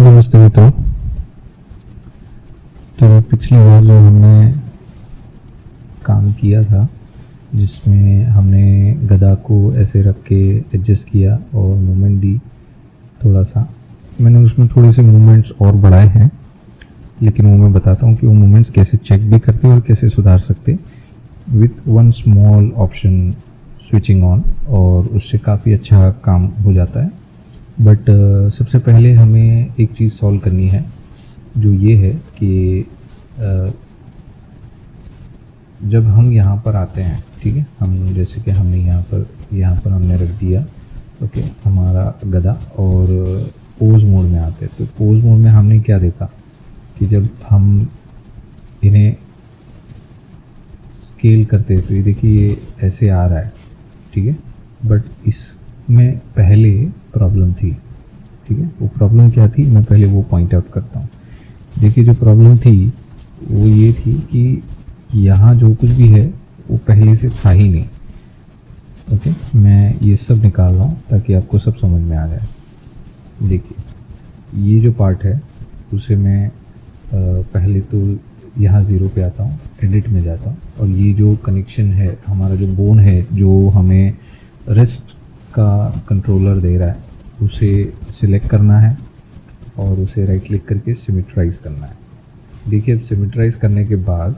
नमस्ते मित्रों। तो पिछली बार जो हमने काम किया था जिसमें हमने गधा को ऐसे रख के एडजस्ट किया और मूवमेंट दी, थोड़ा सा मैंने उसमें थोड़े से मूवमेंट्स और बढ़ाए हैं, लेकिन वो मैं बताता हूँ कि वो मूवमेंट्स कैसे चेक भी करते और कैसे सुधार सकते with one small option switching on, और उससे काफ़ी अच्छा काम हो जाता है। बट सबसे पहले हमें एक चीज़ सॉल्व करनी है, जो ये है कि जब हम यहाँ पर आते हैं, ठीक है, हम जैसे कि हमने यहाँ पर हमने रख दिया, ओके, हमारा गधा, और पोज मोड में आते हैं। तो पोज मोड में हमने क्या देखा कि जब हम इन्हें स्केल करते हैं तो ये देखिए ये ऐसे आ रहा है, ठीक है, बट इसमें पहले प्रॉब्लम थी, ठीक है। वो प्रॉब्लम क्या थी, मैं पहले वो पॉइंट आउट करता हूँ। देखिए जो प्रॉब्लम थी वो ये थी कि यहाँ जो कुछ भी है वो पहले से था ही नहीं, ओके। मैं ये सब निकाल रहा हूँ ताकि आपको सब समझ में आ जाए। देखिए ये जो पार्ट है उसे मैं पहले तो यहाँ ज़ीरो पे आता हूँ, एडिट में जाता हूँ, और ये जो कनेक्शन है, हमारा जो बोन है जो हमें रेस्ट का कंट्रोलर दे रहा है, उसे सिलेक्ट करना है और उसे राइट क्लिक करके सिमेट्राइज करना है। देखिए अब सिमेट्राइज करने के बाद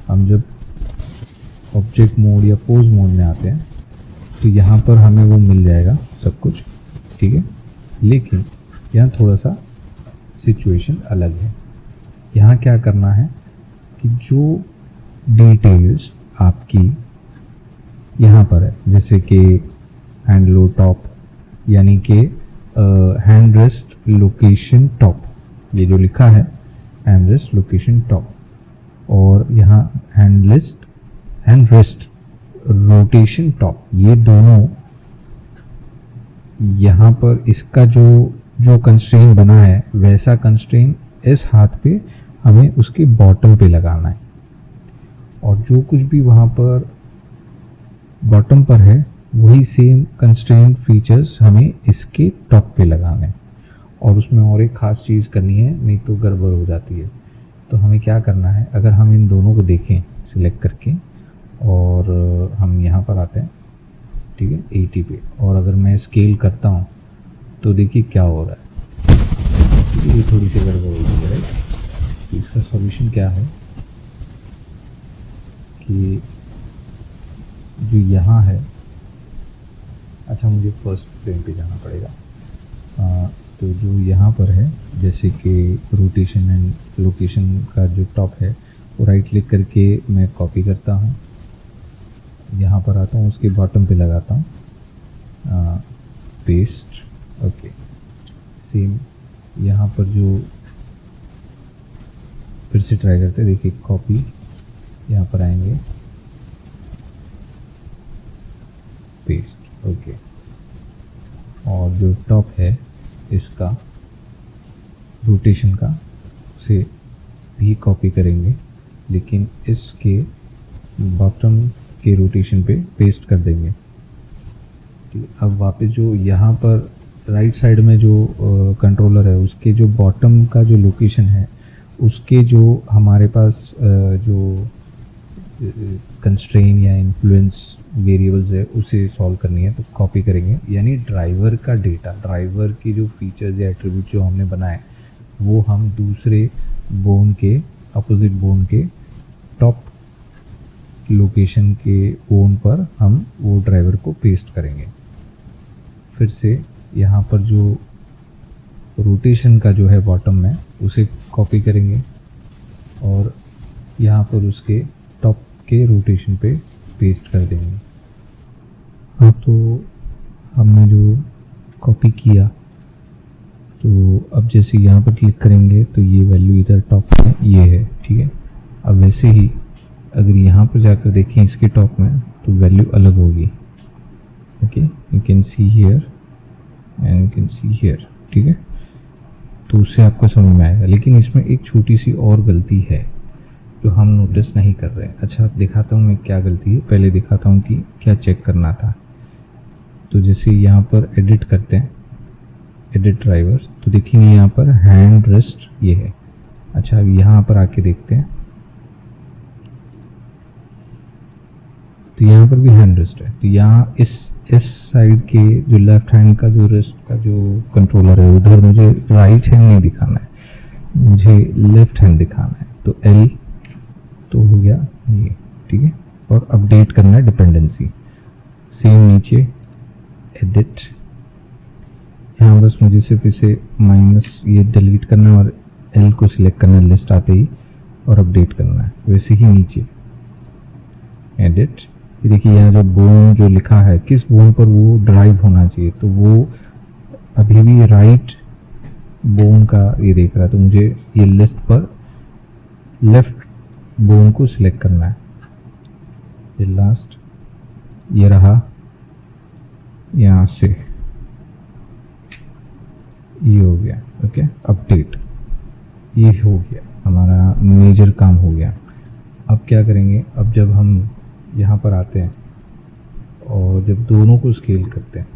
हम जब ऑब्जेक्ट मोड या पोज मोड में आते हैं तो यहाँ पर हमें वो मिल जाएगा सब कुछ, ठीक है। लेकिन यहाँ थोड़ा सा सिचुएशन अलग है। यहाँ क्या करना है कि जो डिटेल्स आपकी यहाँ पर है, जैसे कि हैंड लो टॉप, यानी कि हैंड रेस्ट लोकेशन टॉप, ये जो लिखा है हैंड रेस्ट लोकेशन टॉप, और यहाँ हैंड रेस्ट रोटेशन टॉप, ये दोनों यहाँ पर इसका जो कंस्ट्रेन बना है वैसा कंस्ट्रेन इस हाथ पे हमें उसके बॉटम पे लगाना है, और जो कुछ भी वहाँ पर बॉटम पर है वही सेम कंस्ट्रेंट फीचर्स हमें इसके टॉप पे लगाने हैं। और उसमें और एक ख़ास चीज़ करनी है, नहीं तो गड़बड़ हो जाती है। तो हमें क्या करना है, अगर हम इन दोनों को देखें सिलेक्ट करके और हम यहाँ पर आते हैं, ठीक है, 80 पे, और अगर मैं स्केल करता हूँ तो देखिए क्या हो रहा है, ये थोड़ी सी गड़बड़ हो रही है, राइट। तो इसका सॉल्यूशन क्या है कि जो यहाँ है, अच्छा मुझे फर्स्ट फ्रेम पे जाना पड़ेगा। तो जो यहाँ पर है, जैसे कि रोटेशन एंड लोकेशन का जो टॉप है, वो राइट क्लिक करके मैं कॉपी करता हूँ, यहाँ पर आता हूँ, उसके बॉटम पे लगाता हूँ, पेस्ट, ओके। सेम यहाँ पर जो फिर से ट्राई करते हैं, देखिए कॉपी, यहाँ पर आएंगे, पेस्ट, ओके। और जो टॉप है इसका रोटेशन का, उसे भी कॉपी करेंगे, लेकिन इसके बॉटम के रोटेशन पे पेस्ट कर देंगे, ठीक है। अब वापस जो यहाँ पर राइट साइड में जो कंट्रोलर है, उसके जो बॉटम का जो लोकेशन है, उसके जो हमारे पास जो कंस्ट्रेन या इन्फ्लुएंस वेरिएबल्स है उसे सॉल्व करनी है। तो कॉपी करेंगे, यानी ड्राइवर का डेटा, ड्राइवर की जो फीचर्स या एट्रीब्यूट जो हमने बनाए वो हम दूसरे बोन के, अपोजिट बोन के टॉप लोकेशन के बोन पर हम वो ड्राइवर को पेस्ट करेंगे। फिर से यहाँ पर जो रोटेशन का जो है बॉटम में, उसे कॉपी करेंगे और यहाँ पर उसके टॉप के रोटेशन पे पेस्ट कर देंगे। हाँ, तो हमने जो कॉपी किया, तो अब जैसे यहाँ पर क्लिक करेंगे तो ये वैल्यू इधर टॉप में ये है, ठीक है। अब वैसे ही अगर यहाँ पर जाकर देखें इसके टॉप में, तो वैल्यू अलग होगी, okay. You can see here and you can see here, ठीक है। तो उससे आपको समझ में आएगा, लेकिन इसमें एक छोटी सी और गलती है जो हम नोटिस नहीं कर रहे हैं। अच्छा, दिखाता हूँ मैं क्या गलती है, पहले दिखाता हूँ कि क्या चेक करना था। तो जैसे यहाँ पर एडिट करते हैं, एडिट ड्राइवर, तो देखेंगे यहाँ पर हैंड रेस्ट ये है। अच्छा अब यहाँ पर आके देखते हैं, तो यहाँ पर भी हैंड रेस्ट है। तो यहाँ इस साइड के जो लेफ्ट हैंड का जो रेस्ट का जो कंट्रोलर है, उधर मुझे राइट हैंड नहीं दिखाना है, मुझे लेफ्ट हैंड दिखाना है। तो एल तो हो गया ये, ठीक है। और अपडेट करना है डिपेंडेंसी, सेम नीचे एडिट, यहाँ बस मुझे सिर्फ इसे माइनस ये डिलीट करना है और एल को सिलेक्ट करना है लिस्ट आते ही और अपडेट करना है। वैसे ही नीचे एडिट, ये देखिए यहाँ जो बोन जो लिखा है किस बोन पर वो ड्राइव होना चाहिए, तो वो अभी भी राइट बोन का ये देख रहा है, तो मुझे ये लिस्ट पर लेफ्ट बोन को सिलेक्ट करना है। ये लास्ट ये रहा, यहाँ से ये हो गया, ओके अपडेट, ये हो गया हमारा मेजर काम हो गया। अब क्या करेंगे, अब जब हम यहाँ पर आते हैं और जब दोनों को स्केल करते हैं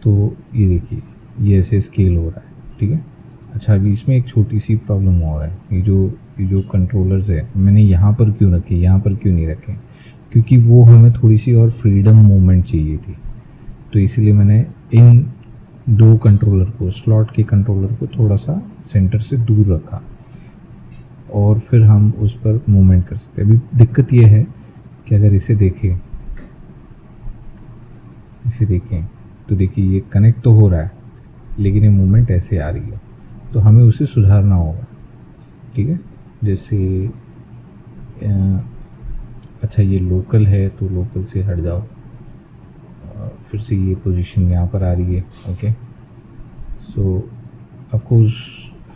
तो ये देखिए ये ऐसे स्केल हो रहा है, ठीक है। अच्छा अभी इसमें एक छोटी सी प्रॉब्लम हो रहा है, ये जो कंट्रोलर्स है मैंने यहाँ पर क्यों रखे, यहाँ पर क्यों नहीं रखे, क्योंकि वो हमें थोड़ी सी और फ्रीडम मूवमेंट चाहिए थी, तो इसलिए मैंने इन दो कंट्रोलर को, स्लॉट के कंट्रोलर को थोड़ा सा सेंटर से दूर रखा और फिर हम उस पर मूवमेंट कर सकते हैं। अभी दिक्कत ये है कि अगर इसे देखें तो देखिए ये कनेक्ट तो हो रहा है लेकिन ये मूवमेंट ऐसे आ रही है, तो हमें उसे सुधारना होगा, ठीक है। जैसे अच्छा ये लोकल है तो लोकल से हट जाओ, फिर से ये पोजीशन यहाँ पर आ रही है, ओके। सो ऑफ कोर्स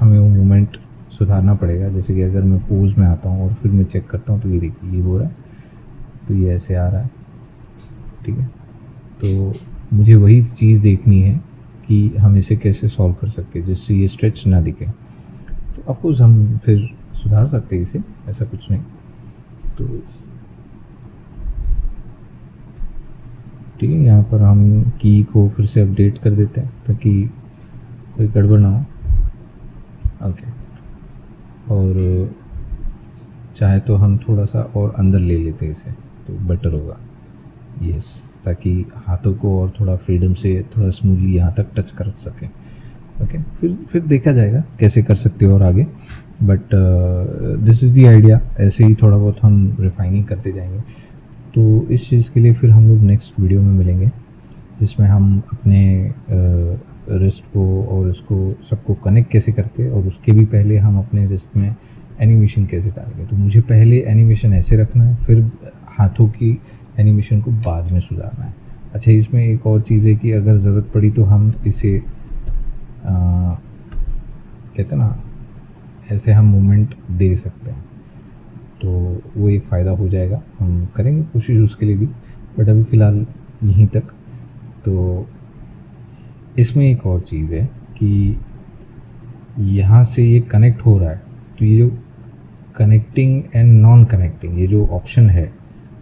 हमें वो मूवमेंट सुधारना पड़ेगा। जैसे कि अगर मैं पोज में आता हूँ और फिर मैं चेक करता हूँ तो ये देखिए ये हो रहा है, तो ये ऐसे आ रहा है, ठीक है। तो मुझे वही चीज़ देखनी है कि हम इसे कैसे सॉल्व कर सकते हैं जिससे ये स्ट्रेच ना दिखे। तो ऑफ कोर्स हम फिर सुधार सकते हैं इसे, ऐसा कुछ नहीं। तो ठीक है, यहाँ पर हम की को फिर से अपडेट कर देते हैं ताकि कोई गड़बड़ ना हो, ओके। और चाहे तो हम थोड़ा सा और अंदर ले लेते हैं इसे तो बेटर होगा, यस, ताकि हाथों को और थोड़ा फ्रीडम से थोड़ा स्मूथली यहाँ तक टच कर सकें, ओके। फिर देखा जाएगा कैसे कर सकते हो और आगे, but this is the idea. ऐसे ही थोड़ा बहुत हम रिफाइनिंग करते जाएंगे। तो इस चीज़ के लिए फिर हम लोग नेक्स्ट वीडियो में मिलेंगे जिसमें हम अपने रिस्ट को और इसको सबको कनेक्ट कैसे करते हैं, और उसके भी पहले हम अपने रिस्ट में एनिमेशन कैसे डालेंगे। तो मुझे पहले एनिमेशन ऐसे रखना है, फिर हाथों की एनिमेशन को बाद में सुधारना है। अच्छा इसमें एक और चीज़ है कि अगर ज़रूरत पड़ी तो हम इसे कहते हैं ना ऐसे हम मूवमेंट दे सकते हैं, तो वो एक फ़ायदा हो जाएगा। हम करेंगे कोशिश उसके लिए भी, बट अभी फ़िलहाल यहीं तक। तो इसमें एक और चीज़ है कि यहाँ से ये कनेक्ट हो रहा है, तो ये जो कनेक्टिंग एंड नॉन कनेक्टिंग ये जो ऑप्शन है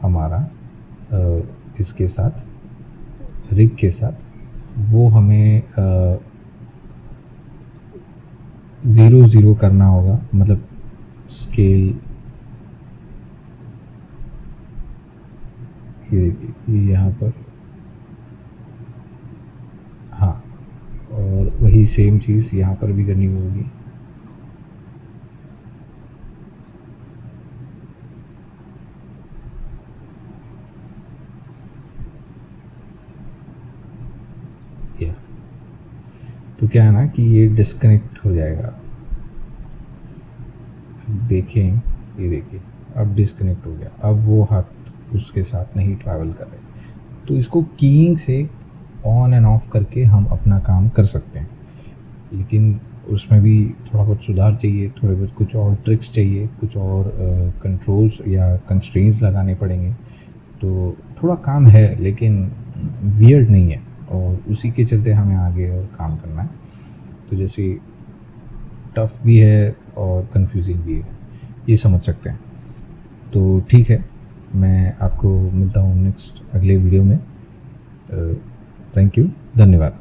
हमारा इसके साथ रिग के साथ, वो हमें 0 करना होगा, मतलब स्केल ये देखिए ये यहाँ पर, हाँ, और वही सेम चीज़ यहाँ पर भी करनी होगी। तो क्या है ना कि ये डिस्कनेक्ट हो जाएगा, देखें ये देखिए अब डिस्कनेक्ट हो गया, अब वो हाथ उसके साथ नहीं ट्रैवल कर रहे। तो इसको कीइंग से ऑन एंड ऑफ करके हम अपना काम कर सकते हैं, लेकिन उसमें भी थोड़ा बहुत सुधार चाहिए, थोड़े बहुत कुछ और ट्रिक्स चाहिए, कुछ और कंट्रोल्स या कंस्ट्रेंट्स लगाने पड़ेंगे। तो थोड़ा काम है लेकिन वियर्ड नहीं है, और उसी के चलते हमें आगे और काम करना है। तो जैसे टफ भी है और कंफ्यूजिंग भी है, ये समझ सकते हैं। तो ठीक है, मैं आपको मिलता हूँ नेक्स्ट अगले वीडियो में। थैंक यू, धन्यवाद।